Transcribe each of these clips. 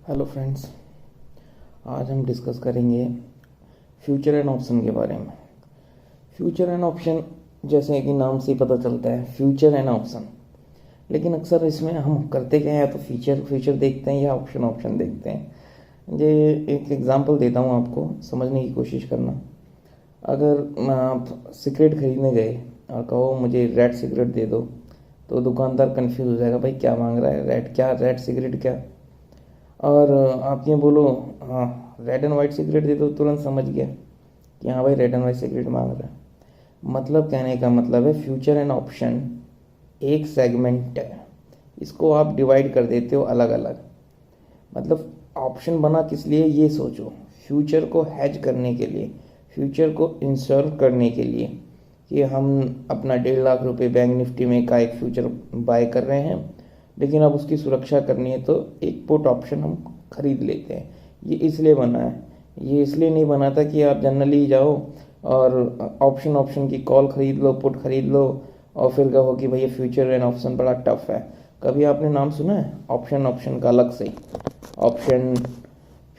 Hello friends, आज हम discuss करेंगे फ्यूचर एंड ऑप्शन के बारे में। फ्यूचर एंड ऑप्शन जैसे कि नाम से ही पता चलता है, फ्यूचर एंड ऑप्शन। लेकिन अक्सर इसमें हम करते क्या है, तो फ्यूचर देखते हैं या ऑप्शन देखते हैं। ये एक एग्जांपल देता हूँ, आपको समझने की कोशिश करना। अगर आप सिगरेट खरीदने गए और कहो मुझे रेड सिगरेट दे दो, तो दुकानदार कंफ्यूज हो जाएगा, भाई क्या मांग रहा है, रेड सिगरेट क्या। और आप ये बोलो हाँ रेड एंड वाइट सिगरेट दे दो, तुरंत समझ गया कि हाँ भाई रेड एंड वाइट सिगरेट मांग रहा है। मतलब कहने का मतलब है फ्यूचर एंड ऑप्शन एक सेगमेंट है, इसको आप डिवाइड कर देते हो अलग अलग। मतलब ऑप्शन बना किस लिए, ये सोचो। फ्यूचर को हैज करने के लिए, फ्यूचर को इंश्योर करने के लिए कि हम अपना 1.5 लाख रुपए बैंक निफ्टी में का एक फ्यूचर बाय कर रहे हैं, लेकिन अब उसकी सुरक्षा करनी है तो एक पुट ऑप्शन हम खरीद लेते हैं। ये इसलिए बना है, ये इसलिए नहीं बना था कि आप जनरली जाओ और ऑप्शन की कॉल खरीद लो, पुट खरीद लो और फिर कहो कि भैया फ्यूचर एंड ऑप्शन बड़ा टफ है। कभी आपने नाम सुना है ऑप्शन का अलग से ऑप्शन?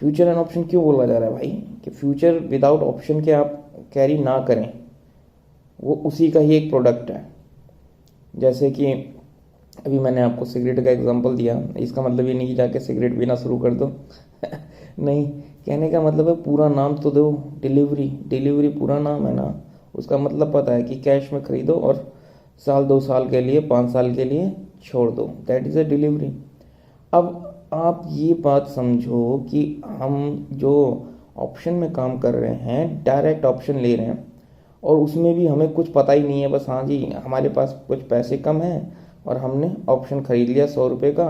फ्यूचर एंड ऑप्शन क्यों बोला जा रहा है भाई कि फ्यूचर विदाउट ऑप्शन के आप कैरी ना करें, वो उसी का ही एक प्रोडक्ट है। जैसे कि अभी मैंने आपको सिगरेट का एग्जांपल दिया, इसका मतलब ये नहीं कि जाके सिगरेट पीना शुरू कर दो नहीं, कहने का मतलब है पूरा नाम तो दो। डिलीवरी पूरा नाम है ना, उसका मतलब पता है कि कैश में खरीदो और साल 2 साल के लिए 5 साल के लिए छोड़ दो, दैट इज़ अ डिलीवरी। अब आप ये बात समझो कि हम जो ऑप्शन में काम कर रहे हैं, डायरेक्ट ऑप्शन ले रहे हैं और उसमें भी हमें कुछ पता ही नहीं है, बस हाँ जी हमारे पास कुछ पैसे कम हैं और हमने ऑप्शन खरीद लिया 100 रुपये का,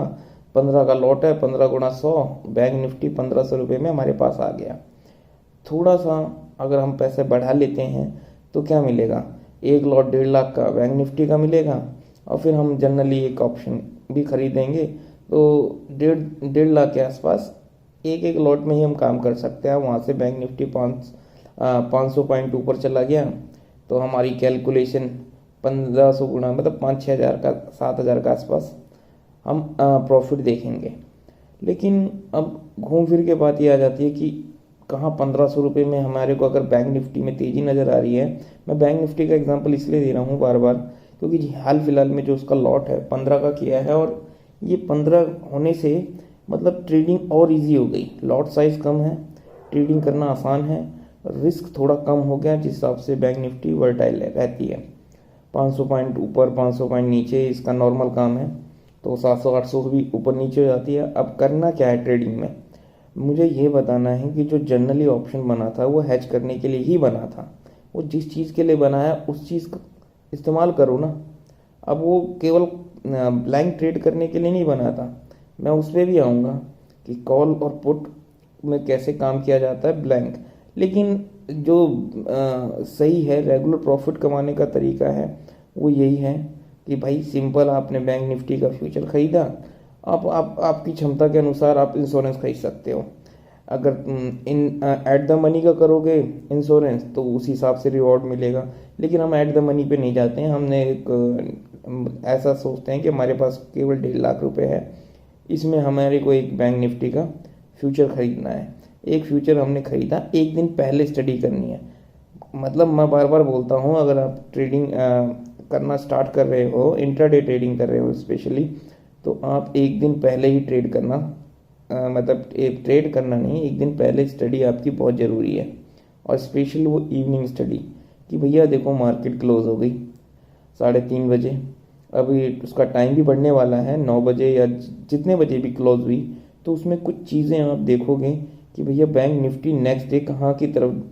15 का लॉट है, 15 गुणा 100, बैंक निफ्टी 1500 रुपये में हमारे पास आ गया। थोड़ा सा अगर हम पैसे बढ़ा लेते हैं तो क्या मिलेगा, एक लॉट 1.5 लाख का बैंक निफ्टी का मिलेगा और फिर हम जनरली एक ऑप्शन भी खरीदेंगे तो 1.5 लाख के आसपास एक एक लॉट में ही हम काम कर सकते हैं। वहाँ से बैंक निफ्टी 500 पॉइंट ऊपर चला गया तो हमारी कैलकुलेशन 1500 गुना मतलब 5-6 हज़ार का 7 हज़ार के आसपास हम प्रॉफिट देखेंगे। लेकिन अब घूम फिर के बात ये आ जाती है कि कहाँ 1500 रुपये में हमारे को अगर बैंक निफ्टी में तेज़ी नज़र आ रही है। मैं बैंक निफ्टी का एग्जांपल इसलिए दे रहा हूँ बार बार क्योंकि हाल फिलहाल में जो उसका लॉट है 15 का किया है और ये 15 होने से मतलब ट्रेडिंग और इजी हो गई। लॉट साइज़ कम है, ट्रेडिंग करना आसान है, रिस्क थोड़ा कम हो गया, जिस हिसाब से बैंक निफ्टी वर्टाइल रहती है। 500 पॉइंट ऊपर 500 पॉइंट नीचे इसका नॉर्मल काम है, तो 700-800 भी ऊपर नीचे हो जाती है। अब करना क्या है ट्रेडिंग में, मुझे ये बताना है कि जो जनरली ऑप्शन बना था वो हैज करने के लिए ही बना था। वो जिस चीज़ के लिए बना है उस चीज़ का इस्तेमाल करो ना। अब वो केवल ब्लैंक ट्रेड करने के लिए नहीं बना था। मैं उस पर भी आऊँगा कि कॉल और पुट में कैसे काम किया जाता है ब्लैंक। लेकिन जो सही है रेगुलर प्रॉफिट कमाने का तरीका है वो यही है कि भाई सिंपल, आपने बैंक निफ्टी का फ्यूचर खरीदा, आप आपकी क्षमता के अनुसार आप इंश्योरेंस खरीद सकते हो। अगर इन एट द मनी का करोगे इंश्योरेंस तो उस हिसाब से रिवॉर्ड मिलेगा। लेकिन हम एट द मनी पे नहीं जाते हैं, हमने एक ऐसा सोचते हैं कि हमारे पास केवल 1.5 लाख रुपए है, इसमें हमारे को एक बैंक निफ्टी का फ्यूचर खरीदना है। एक फ्यूचर हमने खरीदा, एक दिन पहले स्टडी करनी है। मतलब मैं बार बार बोलता हूँ, अगर आप ट्रेडिंग करना स्टार्ट कर रहे हो, इंट्राडे ट्रेडिंग कर रहे हो स्पेशली, तो आप एक दिन पहले ही ट्रेड करना, मतलब ट्रेड करना नहीं, एक दिन पहले स्टडी आपकी बहुत ज़रूरी है। और स्पेशली वो इवनिंग स्टडी कि भैया देखो मार्केट क्लोज हो गई 3:30 बजे, अभी उसका टाइम भी बढ़ने वाला है 9 बजे या जितने बजे भी क्लोज हुई, तो उसमें कुछ चीज़ें आप देखोगे कि भैया बैंक निफ्टी नेक्स्ट डे कहाँ की तरफ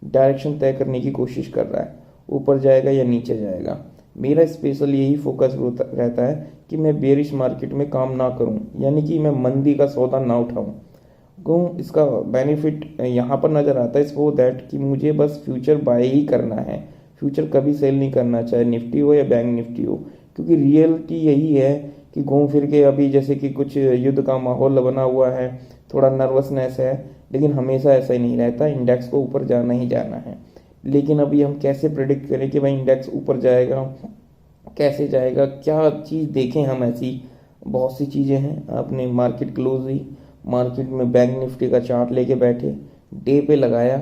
डायरेक्शन तय करने की कोशिश कर रहा है, ऊपर जाएगा या नीचे जाएगा। मेरा स्पेशल यही फोकस रहता है कि मैं बेरिश मार्केट में काम ना करूं, यानी कि मैं मंदी का सौदा ना उठाऊं। इसका बेनिफिट यहाँ पर नज़र आता है इसको दैट कि मुझे बस फ्यूचर बाय ही करना है, फ्यूचर कभी सेल नहीं करना, चाहे निफ्टी हो या बैंक निफ्टी हो। क्योंकि रियलिटी यही है कि घूम फिर के अभी जैसे कि कुछ युद्ध का माहौल बना हुआ है, थोड़ा नर्वसनेस है, लेकिन हमेशा ऐसा ही नहीं रहता, इंडेक्स को ऊपर जाना ही जाना है। लेकिन अभी हम कैसे प्रिडिक्ट करें कि भाई इंडेक्स ऊपर जाएगा, कैसे जाएगा, क्या चीज़ देखें हम ऐसी बहुत सी चीज़ें हैं। आपने मार्केट क्लोज हुई, मार्केट में बैंक निफ्टी का चार्ट लेके बैठे, डे पे लगाया,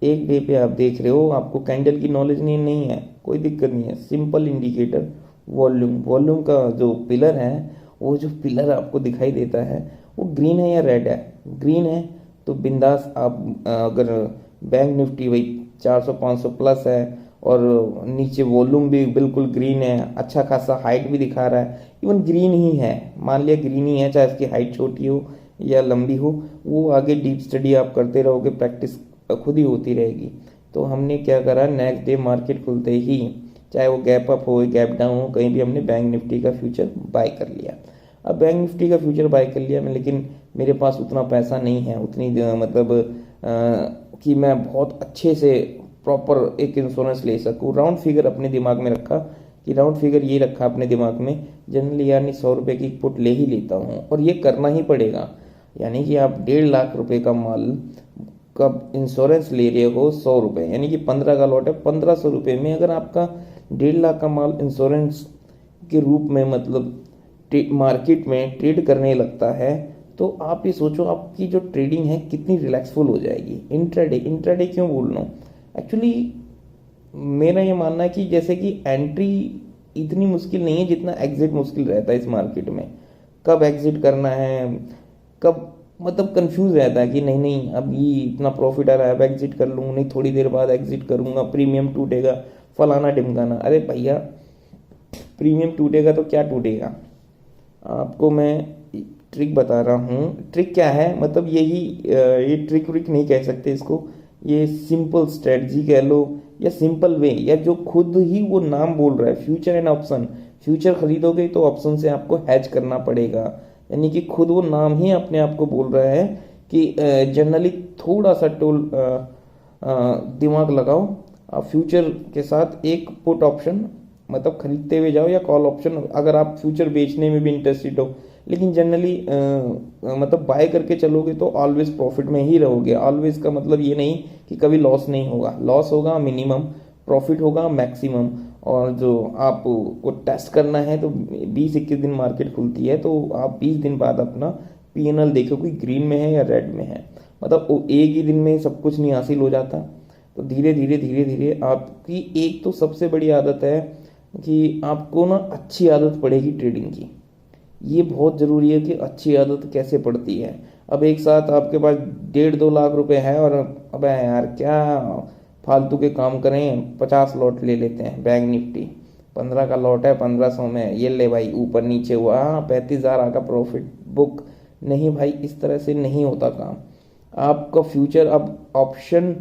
एक डे पे आप देख रहे हो, आपको कैंडल की नॉलेज नहीं है, कोई दिक्कत नहीं है। सिंपल इंडिकेटर वॉल्यूम, वॉल्यूम का जो पिलर है, वो जो पिलर आपको दिखाई देता है वो ग्रीन है या रेड है? ग्रीन है तो बिंदास आप अगर बैंक निफ्टी वही 400-500 प्लस है और नीचे वॉल्यूम भी बिल्कुल ग्रीन है, अच्छा खासा हाइट भी दिखा रहा है, इवन ग्रीन ही है, मान लिया ग्रीन ही है, चाहे इसकी हाइट छोटी हो या लंबी हो, वो आगे डीप स्टडी आप करते रहोगे, प्रैक्टिस खुद ही होती रहेगी। तो हमने क्या करा, नेक्स्ट डे मार्केट खुलते ही, चाहे वो गैप अप हो गैप डाउन हो, कहीं भी हमने बैंक निफ्टी का फ्यूचर बाय कर लिया। अब बैंक निफ्टी का फ्यूचर बाय कर लिया मैं, लेकिन मेरे पास उतना पैसा नहीं है, उतनी मतलब कि मैं बहुत अच्छे से प्रॉपर एक इंश्योरेंस ले सकूँ। राउंड फिगर अपने दिमाग में रखा, कि राउंड फिगर ये रखा अपने दिमाग में, जनरली यानी 100 रुपये की पुट ले ही लेता हूँ, और ये करना ही पड़ेगा। यानी कि आप 1.5 लाख रुपए का माल कब इंश्योरेंस ले रहे हो 100 रुपये, यानी कि 15 का लॉट है, 1500 रुपये में अगर आपका 1.5 लाख का माल इंश्योरेंस के रूप में मतलब मार्केट में ट्रेड करने लगता है, तो आप ये सोचो आपकी जो ट्रेडिंग है कितनी रिलैक्सफुल हो जाएगी। इंट्राडे, इंट्राडे क्यों बोल रहा हूँ, एक्चुअली मेरा ये मानना है कि जैसे कि एंट्री इतनी मुश्किल नहीं है जितना एग्जिट मुश्किल रहता है इस मार्केट में। कब एग्जिट करना है, कब मतलब कंफ्यूज रहता है कि नहीं नहीं अब ये इतना प्रॉफिट आ रहा है अब एग्जिट कर लूँ, नहीं थोड़ी देर बाद एग्जिट करूँगा, प्रीमियम टूटेगा, फलाना ढिमकाना। अरे भैया प्रीमियम टूटेगा तो क्या टूटेगा, आपको मैं ट्रिक बता रहा हूँ। ट्रिक क्या है, मतलब यही ये ट्रिक व्रिक नहीं कह सकते इसको, ये सिंपल स्ट्रेटजी कह लो या सिंपल वे, या जो खुद ही वो नाम बोल रहा है, फ्यूचर एंड ऑप्शन। फ्यूचर खरीदोगे तो ऑप्शन से आपको हैज करना पड़ेगा, यानी कि खुद वो नाम ही अपने आप को बोल रहा है कि जनरली थोड़ा सा दिमाग लगाओ, आप फ्यूचर के साथ एक पुट ऑप्शन मतलब खरीदते हुए जाओ, या कॉल ऑप्शन अगर आप फ्यूचर बेचने में भी इंटरेस्टेड हो, लेकिन जनरली मतलब बाय करके चलोगे तो ऑलवेज प्रॉफिट में ही रहोगे। ऑलवेज का मतलब ये नहीं कि कभी लॉस नहीं होगा, लॉस होगा मिनिमम, प्रॉफिट होगा मैक्सिमम। और जो आपको टेस्ट करना है तो 20-21 दिन मार्केट खुलती है, तो आप 20 दिन बाद अपना पीएनएल देखो कि ग्रीन में है या रेड में है। मतलब एक ही दिन में सब कुछ नहीं हासिल हो जाता, तो धीरे धीरे आपकी एक तो सबसे बड़ी आदत है कि आपको ना अच्छी आदत पड़ेगी ट्रेडिंग की। ये बहुत ज़रूरी है कि अच्छी आदत कैसे पड़ती है। अब एक साथ आपके पास 1.5-2 लाख रुपए है और अब यार क्या फालतू के काम करें, 50 लॉट ले लेते हैं, बैंक निफ्टी 15 का लॉट है 1500 में, ये ले भाई ऊपर नीचे हुआ 35,000 का प्रॉफिट बुक। नहीं भाई, इस तरह से नहीं होता काम। आपका फ्यूचर, अब ऑप्शन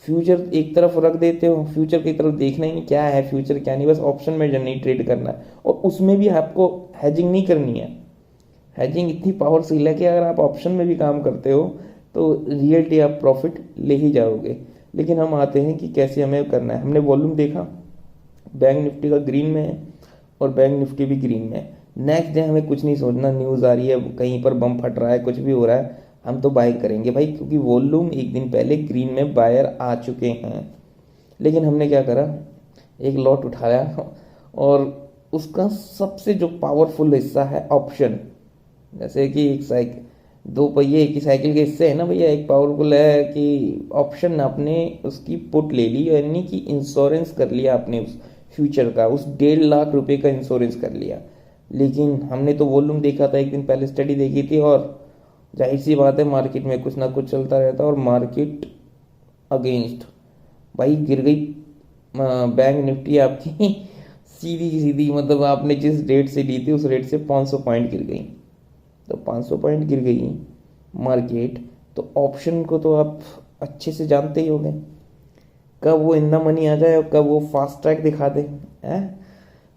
फ्यूचर एक तरफ रख देते हो, फ्यूचर की तरफ देखना ही नहीं क्या है फ्यूचर क्या नहीं, बस ऑप्शन में नहीं ट्रेड करना है, और उसमें भी आपको हैजिंग नहीं करनी है। हैजिंग इतनी पावरफुल है कि अगर आप ऑप्शन में भी काम करते हो तो रियलिटी आप प्रॉफिट ले ही जाओगे। लेकिन हम आते हैं कि कैसे हमें करना है। हमने वॉल्यूम देखा, बैंक निफ्टी का ग्रीन में है और बैंक निफ्टी भी ग्रीन में है। नेक्स्ट डे हमें कुछ नहीं सोचना, न्यूज़ आ रही है कहीं पर बम फट रहा है, कुछ भी हो रहा है, हम तो बाय करेंगे भाई, क्योंकि वॉल्यूम एक दिन पहले ग्रीन में बायर आ चुके हैं। लेकिन हमने क्या करा, एक लॉट उठाया और उसका सबसे जो पावरफुल हिस्सा है ऑप्शन, जैसे कि एक साइकिल, 2 पहिए एक ही साइकिल के हिस्से है ना भैया, एक पावरफुल है कि ऑप्शन आपने उसकी पुट ले ली, यानी कि इंश्योरेंस कर लिया आपने उस फ्यूचर का, उस 1.5 लाख रुपए का इंश्योरेंस कर लिया। लेकिन हमने तो वॉल्यूम देखा था, एक दिन पहले स्टडी देखी थी, और जाहिर सी बात है मार्केट में कुछ ना कुछ चलता रहता है, और मार्केट अगेंस्ट भाई गिर गई बैंक निफ्टी आपकी सीधी सीधी, मतलब आपने जिस रेट से ली थी उस रेट से 500 पॉइंट गिर गई। तो 500 पॉइंट गिर गई मार्केट, तो ऑप्शन को तो आप अच्छे से जानते ही होंगे, कब वो इन द मनी आ जाए और कब वो फास्ट ट्रैक दिखा दे है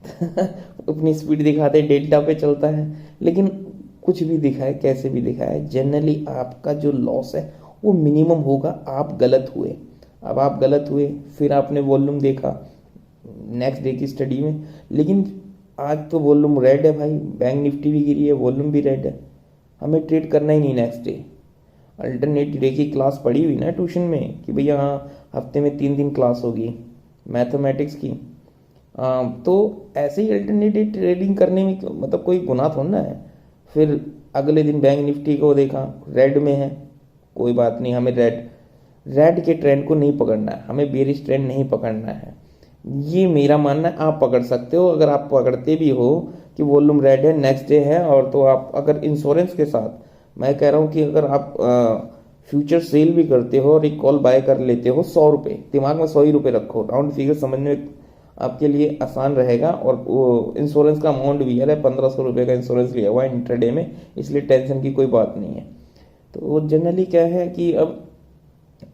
अपनी स्पीड दिखा दे, डेल्टा पे चलता है। लेकिन कुछ भी दिखाए, कैसे भी दिखाए, जनरली आपका जो लॉस है वो मिनिमम होगा। आप गलत हुए, अब आप गलत हुए, फिर आपने वॉल्यूम देखा नेक्स्ट डे की स्टडी में, लेकिन आज तो वॉल्यूम रेड है भाई, बैंक निफ्टी भी गिरी है, वॉल्यूम भी रेड है, हमें ट्रेड करना ही नहीं नेक्स्ट डे। अल्टरनेट डे की क्लास पढ़ी हुई ना ट्यूशन में कि भैया हाँ हफ्ते में 3 दिन क्लास होगी मैथमेटिक्स की, तो ऐसे ही अल्टरनेटिव ट्रेडिंग करने में मतलब कोई गुनाह थोड़ा ना है। फिर अगले दिन बैंक निफ्टी को देखा रेड में है, कोई बात नहीं, हमें रेड के ट्रेंड को नहीं पकड़ना है, हमें बेरिश ट्रेंड नहीं पकड़ना है। ये मेरा मानना है, आप पकड़ सकते हो। अगर आप पकड़ते भी हो कि वॉल्यूम रेड है, नेक्स्ट डे है, और तो आप अगर इंश्योरेंस के साथ, मैं कह रहा हूँ कि अगर आप फ्यूचर सेल भी करते हो और एक कॉल बाय कर लेते हो 100 रुपये, दिमाग में 100 ही रुपये रखो, राउंड फिगर समझने में आपके लिए आसान रहेगा। और वो इंश्योरेंस का अमाउंट भी है, 1500 रुपये का इंश्योरेंस लिया हुआ है इंट्राडे में, इसलिए टेंशन की कोई बात नहीं है। तो जनरली क्या है कि अब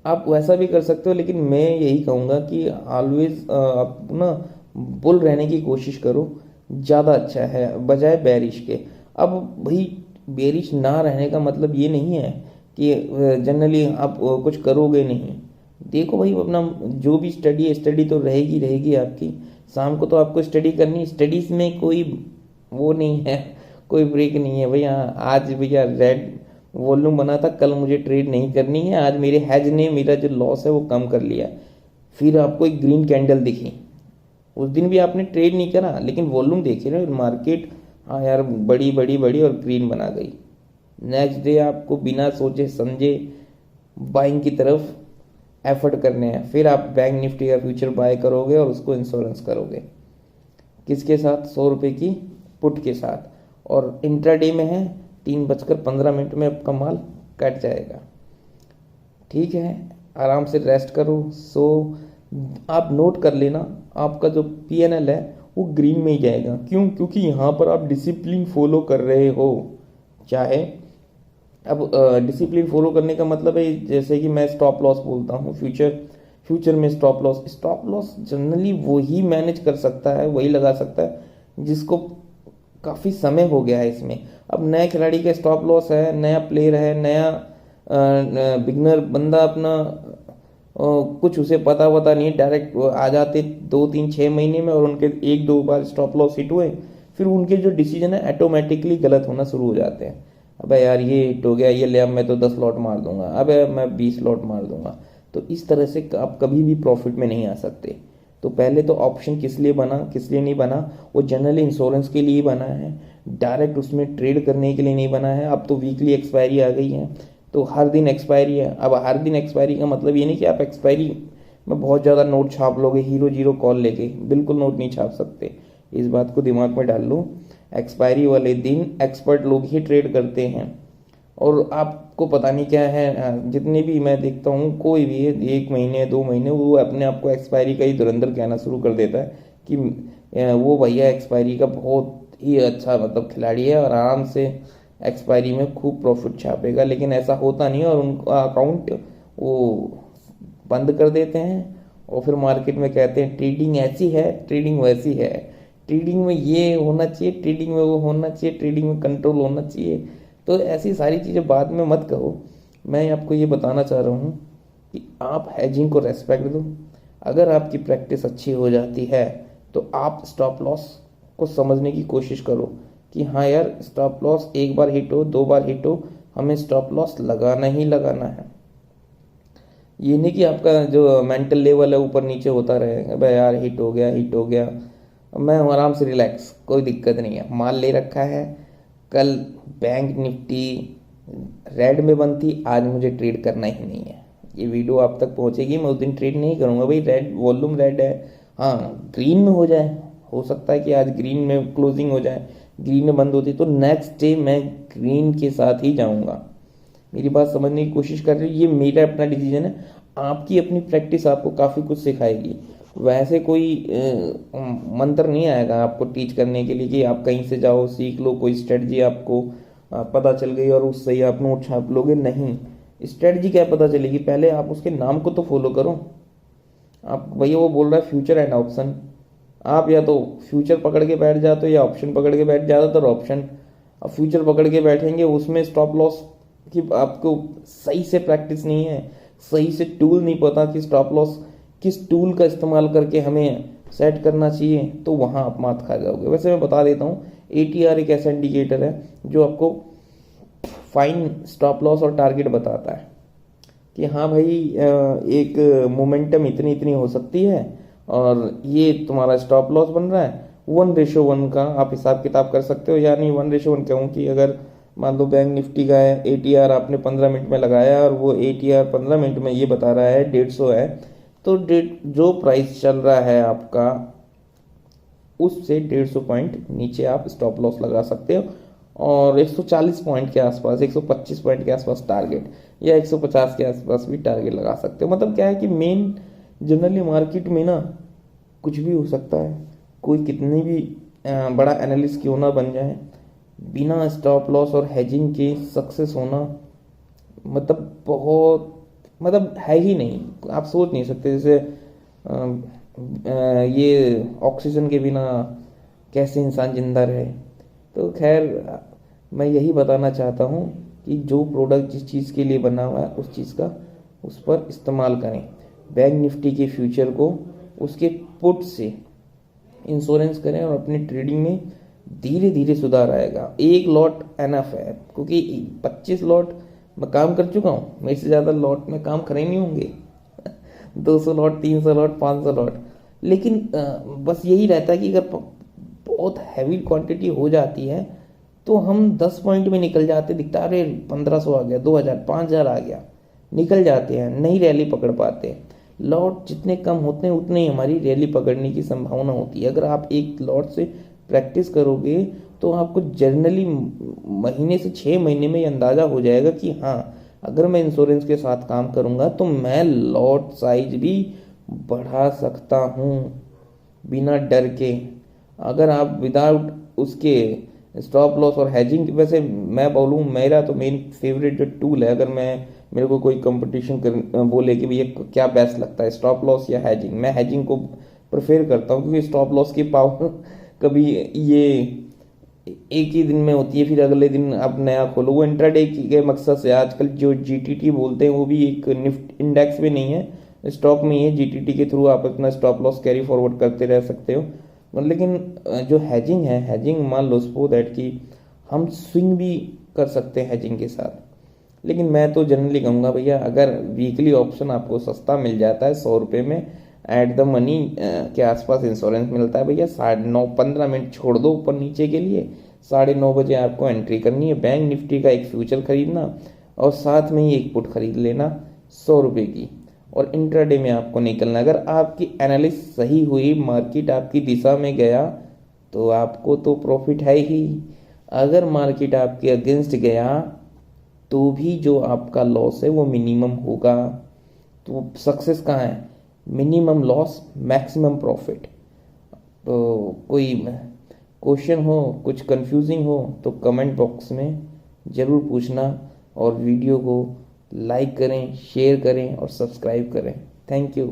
आप वैसा भी कर सकते हो, लेकिन मैं यही कहूँगा कि ऑलवेज आप ना बुल रहने की कोशिश करो, ज़्यादा अच्छा है बजाय बेरिश के। अब भाई बेरिश ना रहने का मतलब ये नहीं है कि जनरली आप कुछ करोगे नहीं। देखो भाई, अपना जो भी स्टडी है, स्टडी तो रहेगी रहेगी आपकी, शाम को तो आपको स्टडी करनी, स्टडीज में कोई वो नहीं है, कोई ब्रेक नहीं है भैया। आज भैया रेड वॉल्यूम बना था, कल मुझे ट्रेड नहीं करनी है, आज मेरे हैज ने मेरा जो लॉस है वो कम कर लिया। फिर आपको एक ग्रीन कैंडल दिखी, उस दिन भी आपने ट्रेड नहीं करा, लेकिन वॉल्यूम देखे ना मार्केट, हाँ यार बड़ी बड़ी बड़ी और ग्रीन बना गई। नेक्स्ट डे आपको बिना सोचे समझे बाइंग की तरफ एफर्ट करने हैं, फिर आप बैंक निफ्टी का फ्यूचर बाय करोगे और उसको इंश्योरेंस करोगे, किसके साथ? 100 रुपये की पुट के साथ। और इंट्राडे में है 3:15 में आपका माल कट जाएगा। ठीक है, आराम से रेस्ट करो, सो आप नोट कर लेना, आपका जो PNL है वो ग्रीन में ही जाएगा। क्यों? क्योंकि यहाँ पर आप डिसिप्लिन फॉलो कर रहे हो। चाहे अब डिसिप्लिन फॉलो करने का मतलब है, जैसे कि मैं स्टॉप लॉस बोलता हूँ, फ्यूचर में स्टॉप लॉस जनरली वही मैनेज कर सकता है, वही लगा सकता है जिसको काफ़ी समय हो गया है इसमें। अब नए खिलाड़ी का स्टॉप लॉस है, नया प्लेयर है, नया बिगनर बंदा अपना कुछ उसे पता नहीं, डायरेक्ट आ जाते 2-3-6 महीने में और उनके 1-2 बार स्टॉप लॉस हिट हुए, फिर उनके जो डिसीजन है ऑटोमेटिकली गलत होना शुरू हो जाते हैं। अबे यार ये हिट हो गया, ये ले, अब मैं तो 10 लॉट मार दूंगा, अबे मैं 20 लॉट मार दूंगा। तो इस तरह से आप कभी भी प्रॉफिट में नहीं आ सकते। तो पहले तो ऑप्शन किस लिए बना, किस लिए नहीं बना? वो जनरली इंश्योरेंस के लिए बना है, डायरेक्ट उसमें ट्रेड करने के लिए नहीं बना है। अब तो वीकली एक्सपायरी आ गई है, तो हर दिन एक्सपायरी है। अब हर दिन एक्सपायरी का मतलब ये नहीं कि आप एक्सपायरी में बहुत ज़्यादा नोट छाप लोगे, हीरो जीरो कॉल लेके, बिल्कुल नोट नहीं छाप सकते, इस बात को दिमाग में डाल लो। एक्सपायरी वाले दिन एक्सपर्ट लोग ही ट्रेड करते हैं। और आपको पता नहीं क्या है, जितने भी मैं देखता हूँ, कोई भी 1 महीने 2 महीने वो अपने आप को एक्सपायरी का ही धुरंधर कहना शुरू कर देता है कि वो भैया एक्सपायरी का बहुत ही अच्छा मतलब खिलाड़ी है और आराम से एक्सपायरी में खूब प्रॉफिट छापेगा। लेकिन ऐसा होता नहीं है और उनका अकाउंट वो बंद कर देते हैं और फिर मार्केट में कहते हैं ट्रेडिंग ऐसी है, ट्रेडिंग वैसी है, ट्रेडिंग में ये होना चाहिए, ट्रेडिंग में वो होना चाहिए, ट्रेडिंग में कंट्रोल होना चाहिए। तो ऐसी सारी चीज़ें बाद में मत कहो। मैं आपको ये बताना चाह रहा हूँ कि आप हैजिंग को रेस्पेक्ट दो। अगर आपकी प्रैक्टिस अच्छी हो जाती है तो आप स्टॉप लॉस को समझने की कोशिश करो कि हाँ यार, स्टॉप लॉस 1 बार हिट हो, 2 बार हिट हो, हमें स्टॉप लॉस लगाना ही लगाना है। ये नहीं कि आपका जो मेंटल लेवल है ऊपर नीचे होता रहेगा, भाई यार हिट हो गया, हिट हो गया, मैं आराम से रिलैक्स, कोई दिक्कत नहीं है, माल ले रखा है, कल बैंक निफ्टी रेड में बनती, आज मुझे ट्रेड करना ही नहीं है। ये वीडियो आप तक पहुंचेगी, मैं उस दिन ट्रेड नहीं करूंगा भाई, रेड वॉल्यूम रेड है, हाँ ग्रीन में हो जाए, हो सकता है कि आज ग्रीन में क्लोजिंग हो जाए, ग्रीन में बंद होती तो नेक्स्ट डे मैं ग्रीन के साथ ही जाऊंगा। मेरी बात समझने की कोशिश कर रही हूँ, ये मेरा अपना डिसीजन है। आपकी अपनी प्रैक्टिस आपको काफ़ी कुछ सिखाएगी। वैसे कोई मंत्र नहीं आएगा आपको टीच करने के लिए कि आप कहीं से जाओ सीख लो, कोई स्ट्रेटजी आपको पता चल गई और उससे ही आप नोट छाप लोगे, नहीं। स्ट्रेटजी क्या पता चलेगी, पहले आप उसके नाम को तो फॉलो करो। आप भैया वो बोल रहा है फ्यूचर एंड ऑप्शन, आप या तो फ्यूचर पकड़ के बैठ जाते हो या ऑप्शन पकड़ के बैठ, ज़्यादातर ऑप्शन। अब फ्यूचर पकड़ के बैठेंगे, उसमें स्टॉप लॉस की आपको सही से प्रैक्टिस नहीं है, सही से टूल नहीं पता कि स्टॉप लॉस किस टूल का इस्तेमाल करके हमें सेट करना चाहिए, तो वहाँ आप मात खा जाओगे। वैसे मैं बता देता हूँ, ATR एक ऐसा इंडिकेटर है जो आपको फाइन स्टॉप लॉस और टारगेट बताता है कि हाँ भाई एक मोमेंटम इतनी इतनी हो सकती है और ये तुम्हारा स्टॉप लॉस बन रहा है 1:1 का आप हिसाब किताब कर सकते हो। यानी 1:1 कहूँ कि अगर मान लो बैंक निफ्टी का है ATR आपने 15 मिनट में लगाया और वो ATR 15 मिनट में ये बता रहा है 150 है, तो जो प्राइस चल रहा है आपका उससे 150 पॉइंट नीचे आप स्टॉप लॉस लगा सकते हो, और 140 पॉइंट के आसपास, 125 पॉइंट के आसपास टारगेट, या 150 के आसपास भी टारगेट लगा सकते हो। मतलब क्या है कि मेन जनरली मार्केट में ना कुछ भी हो सकता है, कोई कितनी भी बड़ा एनालिस्ट क्यों ना बन जाए, बिना स्टॉप लॉस और हेजिंग के सक्सेस होना मतलब बहुत मतलब है ही नहीं। आप सोच नहीं सकते जैसे ये ऑक्सीजन के बिना कैसे इंसान जिंदा रहे। तो खैर मैं यही बताना चाहता हूँ कि जो प्रोडक्ट जिस चीज़ के लिए बना हुआ है उस चीज़ का उस पर इस्तेमाल करें। बैंक निफ्टी के फ्यूचर को उसके पुट से इंश्योरेंस करें और अपनी ट्रेडिंग में धीरे धीरे सुधार आएगा। एक लॉट एनफ है, क्योंकि 25 लॉट मैं काम कर चुका हूँ, मेरे से ज़्यादा लॉट में काम करे नहीं होंगे 200 लॉट, 300 लॉट, 500 लॉट। लेकिन बस यही रहता है कि अगर बहुत हैवी क्वांटिटी हो जाती है तो हम 10 पॉइंट में निकल जाते, दिखता है अरे 1500 आ गया, 2000, 5000 आ गया, निकल जाते हैं, नहीं रैली पकड़ पाते। लॉट जितने कम होते हैं उतने ही हमारी रैली पकड़ने की संभावना होती है। अगर आप एक लॉट से प्रैक्टिस करोगे तो आपको जनरली महीने से 6 महीने में ये अंदाज़ा हो जाएगा कि हाँ, अगर मैं इंश्योरेंस के साथ काम करूँगा तो मैं लॉट साइज भी बढ़ा सकता हूँ बिना डर के। अगर आप विदाउट उसके स्टॉप लॉस और हैजिंग, वैसे मैं बोलूँ मेरा तो मेन फेवरेट जो टूल है, अगर मेरे को कोई कंपटीशन बोले कि भैया क्या बेस्ट लगता है स्टॉप लॉस या हैजिंग, मैं हैजिंग को प्रेफर करता हूँ, क्योंकि स्टॉप लॉस की पावर कभी ये एक ही दिन में होती है, फिर अगले दिन आप नया खोलो। वो इंट्राडे के मकसद से आजकल जो GTT बोलते हैं वो भी एक निफ्टी इंडेक्स में नहीं है, स्टॉक में ही है। GTT के थ्रू आप अपना स्टॉप लॉस कैरी फॉरवर्ड करते रह सकते हो। लेकिन जो हैजिंग है, हैजिंग मान लो सपो दैट कि हम स्विंग भी कर सकते हैं हैजिंग के साथ। लेकिन मैं तो जनरली कहूँगा भैया, अगर वीकली ऑप्शन आपको सस्ता मिल जाता है 100 रुपये में एट द मनी के आसपास इंश्योरेंस मिलता है भैया, 9:30 15 मिनट छोड़ दो ऊपर नीचे के लिए, 9:30 बजे आपको एंट्री करनी है, बैंक निफ्टी का एक फ्यूचर खरीदना और साथ में ही एक पुट खरीद लेना 100 रुपये की, और इंट्राडे में आपको निकलना। अगर आपकी एनालिसिस सही हुई, मार्केट आपकी दिशा में गया तो आपको तो प्रॉफिट है ही। अगर मार्केट आपके अगेंस्ट गया तो भी जो आपका लॉस है वो मिनिमम होगा। तो सक्सेस कहाँ है? Minimum loss maximum profit. तो कोई क्वेश्चन हो, कुछ कंफ्यूजिंग हो तो कमेंट बॉक्स में ज़रूर पूछना, और वीडियो को लाइक करें, शेयर करें और सब्सक्राइब करें। Thank you.